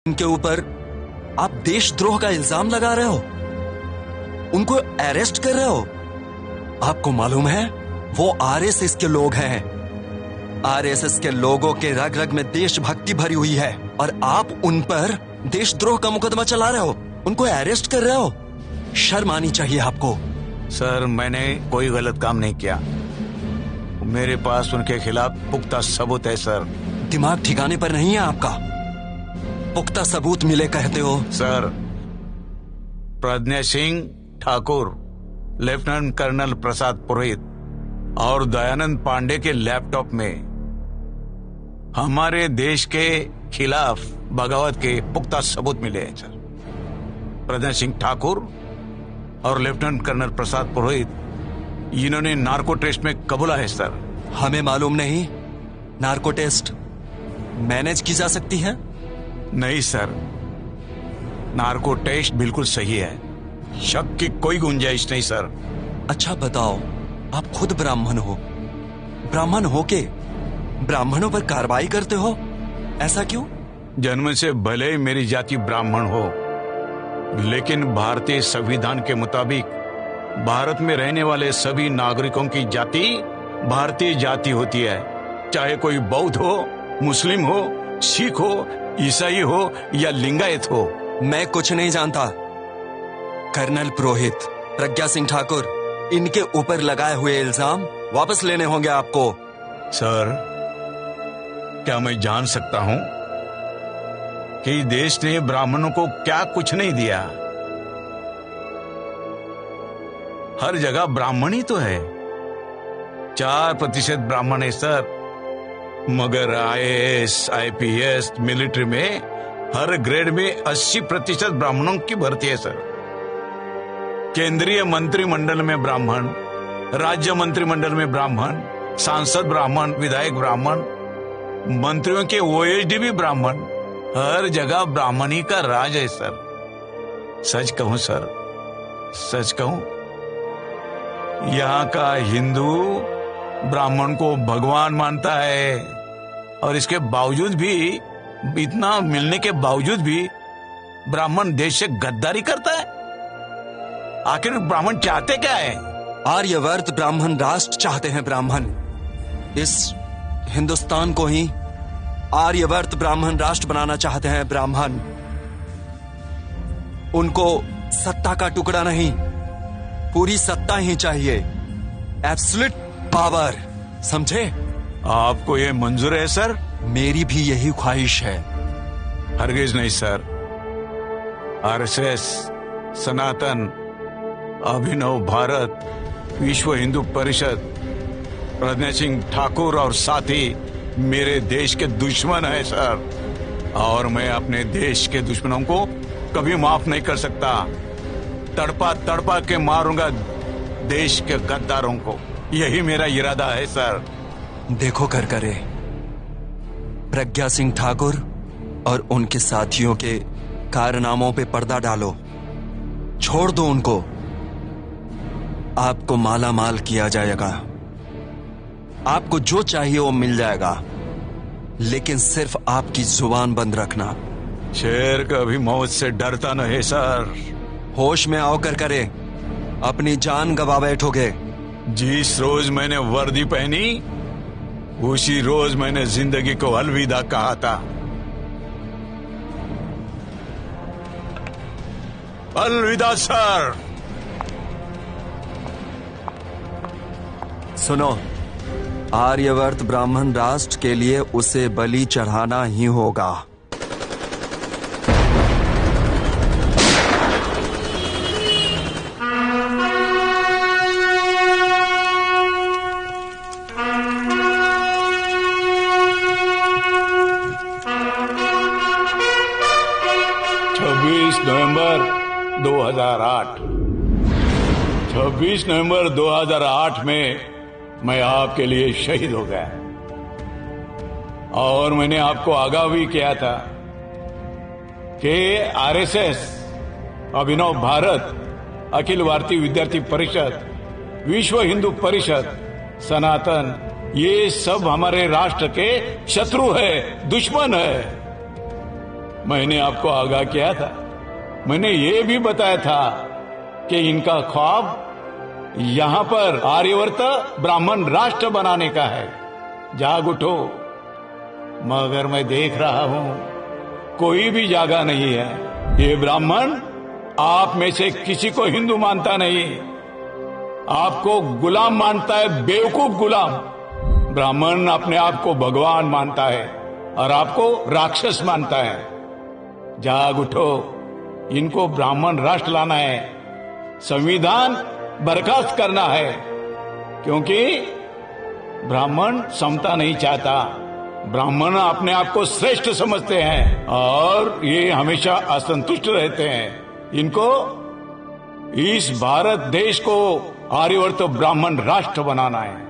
उनके ऊपर आप देशद्रोह का इल्जाम लगा रहे हो, उनको अरेस्ट कर रहे हो। आपको मालूम है वो आरएसएस के लोग हैं। आरएसएस के लोगों के रग रग में देशभक्ति भरी हुई है और आप उन पर देशद्रोह का मुकदमा चला रहे हो, उनको अरेस्ट कर रहे हो। शर्म आनी चाहिए आपको। सर, मैंने कोई गलत काम नहीं किया। मेरे पास उनके खिलाफ पुख्ता सबूत है सर। दिमाग ठिकाने पर नहीं है आपका। पुख्ता सबूत मिले कहते हो? Sir, Pragya Singh Thakur, lieutenant colonel Prasad Purohit और दयानंद पांडे के लैपटॉप में हमारे देश के खिलाफ बगावत के पुख्ता सबूत मिले हैं सर। प्रज्ञा सिंह ठाकुर और लेफ्टिनेंट कर्नल प्रसाद पुरोहित, इन्होंने नार्को टेस्ट में कबूला है सर। हमें मालूम नहीं नार्को टेस्ट मैनेज की जा सकती है? नहीं सर, नार्को टेस्ट बिल्कुल सही है, शक की कोई गुंजाइश नहीं सर। अच्छा बताओ, आप खुद ब्राह्मण हो, ब्राह्मण हो के ब्राह्मणों पर कार्रवाई करते हो, ऐसा क्यों? जन्म से भले ही मेरी जाति ब्राह्मण हो, लेकिन भारतीय संविधान के मुताबिक भारत में रहने वाले सभी नागरिकों की जाति भारतीय जाति होती है, चाहे कोई बौद्ध हो, मुस्लिम हो, सिख हो, ईसाई हो या लिंगायत हो। मैं कुछ नहीं जानता। कर्नल पुरोहित, प्रज्ञा सिंह ठाकुर, इनके ऊपर लगाए हुए इल्जाम वापस लेने होंगे आपको। सर, क्या मैं जान सकता हूं कि देश ने ब्राह्मणों को क्या कुछ नहीं दिया? हर जगह ब्राह्मण ही तो है। 4% ब्राह्मण है सर, मगर आईएएस, आईपीएस, मिलिट्री में हर ग्रेड में 80% ब्राह्मणों की भर्ती है सर। केंद्रीय मंत्रिमंडल में ब्राह्मण, राज्य मंत्रिमंडल में ब्राह्मण, सांसद ब्राह्मण, विधायक ब्राह्मण, मंत्रियों के ओएसडी भी ब्राह्मण, हर जगह ब्राह्मणी का राज है सर। सच कहूं सर, सच कहूं, यहाँ का हिंदू ब्राह्मण को भगवान मानता है और इसके बावजूद भी, इतना मिलने के बावजूद भी ब्राह्मण देश से गद्दारी करता है। आखिर ब्राह्मण चाहते क्या है? आर्यवर्त ब्राह्मण राष्ट्र चाहते हैं। ब्राह्मण इस हिंदुस्तान को ही आर्यवर्त ब्राह्मण राष्ट्र बनाना चाहते हैं। ब्राह्मण, उनको सत्ता का टुकड़ा नहीं, पूरी सत्ता ही चाहिए, एब्सोल्यूट पावर, समझे? आपको ये मंजूर है सर? मेरी भी यही ख्वाहिश है। हरगिज नहीं सर। आरएसएस, सनातन, अभिनव भारत, विश्व हिंदू परिषद, प्रज्ञा सिंह ठाकुर और साथी मेरे देश के दुश्मन है सर, और मैं अपने देश के दुश्मनों को कभी माफ नहीं कर सकता। तड़पा तड़पा के मारूंगा देश के गद्दारों को, यही मेरा इरादा है सर। देखो करकरे, प्रज्ञा सिंह ठाकुर और उनके साथियों के कारनामों पे पर्दा डालो, छोड़ दो उनको। आपको माला माल किया जाएगा, आपको जो चाहिए वो मिल जाएगा, लेकिन सिर्फ आपकी जुबान बंद रखना। शेर कभी मौत से डरता नहीं सर। होश में आओ करकरे, अपनी जान गवा बैठोगे। जिस रोज मैंने वर्दी पहनी उसी रोज मैंने जिंदगी को अलविदा कहा था। अलविदा सर। सुनो, आर्यवर्त ब्राह्मण राष्ट्र के लिए उसे बलि चढ़ाना ही होगा। नवंबर 2008 26 नवंबर 2008 में मैं आपके लिए शहीद हो गया, और मैंने आपको आगाह भी किया था कि आरएसएस, अभिनव भारत, अखिल भारतीय विद्यार्थी परिषद, विश्व हिंदू परिषद, सनातन, ये सब हमारे राष्ट्र के शत्रु है, दुश्मन है। मैंने आपको आगाह किया था, मैंने ये भी बताया था कि इनका ख्वाब यहाँ पर आर्यवर्त ब्राह्मण राष्ट्र बनाने का है। जाग उठो। मगर मैं देख रहा हूं कोई भी जागा नहीं है। ये ब्राह्मण आप में से किसी को हिंदू मानता नहीं, आपको गुलाम मानता है, बेवकूफ गुलाम। ब्राह्मण अपने आप को भगवान मानता है और आपको राक्षस मानता है। जाग उठो, इनको ब्राह्मण राष्ट्र लाना है, संविधान बर्खास्त करना है, क्योंकि ब्राह्मण समता नहीं चाहता। ब्राह्मण अपने आप को श्रेष्ठ समझते हैं और ये हमेशा असंतुष्ट रहते हैं। इनको इस भारत देश को आर्यवर्त ब्राह्मण राष्ट्र बनाना है।